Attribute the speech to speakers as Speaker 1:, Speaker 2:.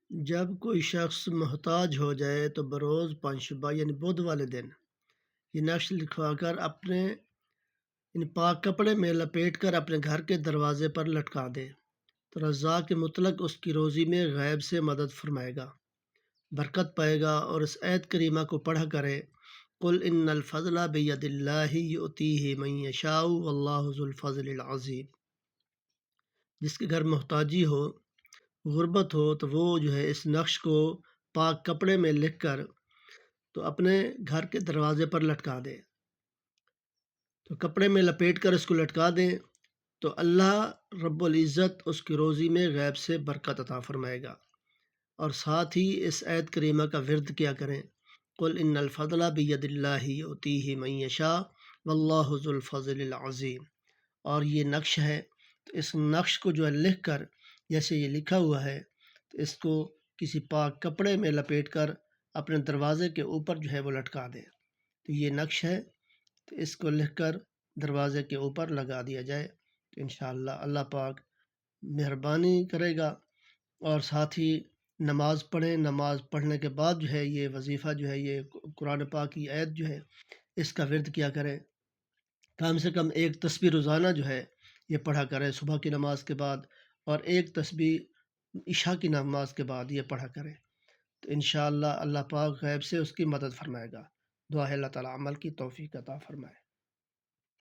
Speaker 1: جب کوئی شخص محتاج ہو جائے تو بروز پنجشنبہ یعنی بدھ والے دن یہ نقش لکھوا کر اپنے پاک کپڑے میں لپیٹ کر اپنے گھر کے دروازے پر لٹکا دے تو رزاق مطلق اس کی روزی میں غیب سے مدد فرمائے گا، برکت پائے گا۔ اور اس آیت کریمہ کو پڑھا کرے، قل ان الفضل بید اللہ یؤتیہ من یشاء واللہ ذو الفضل العظیم۔ جس کے گھر محتاجی ہو، غربت ہو، تو وہ اس نقش کو پاک کپڑے میں لکھ کر تو اپنے گھر کے دروازے پر لٹکا دے، تو کپڑے میں لپیٹ کر اس کو لٹکا دیں تو اللہ رب العزت اس کی روزی میں غیب سے برکت عطا فرمائے گا۔ اور ساتھ ہی اس آیت کریمہ کا ورد کیا کریں، قل ان الفضل بید اللہ یؤتیہ من یشاء واللہ ذو الفضل العظیم۔ اور یہ نقش ہے، تو اس نقش کو لکھ کر جیسے یہ لکھا ہوا ہے، تو اس کو کسی پاک کپڑے میں لپیٹ کر اپنے دروازے کے اوپر وہ لٹکا دے۔ تو یہ نقش ہے، تو اس کو لکھ کر دروازے کے اوپر لگا دیا جائے تو انشاءاللہ اللہ پاک مہربانی کرے گا۔ اور ساتھ ہی نماز پڑھیں، نماز پڑھنے کے بعد یہ وظیفہ یہ قرآن پاک کی آیت اس کا ورد کیا کریں، کم سے کم ایک تسبیح روزانہ یہ پڑھا کریں صبح کی نماز کے بعد، اور ایک تسبیح عشاء کی نماز کے بعد یہ پڑھا کریں تو انشاءاللہ اللہ پاک غیب سے اس کی مدد فرمائے گا۔ دعا ہے اللہ تعالیٰ عمل کی توفیق عطا فرمائے۔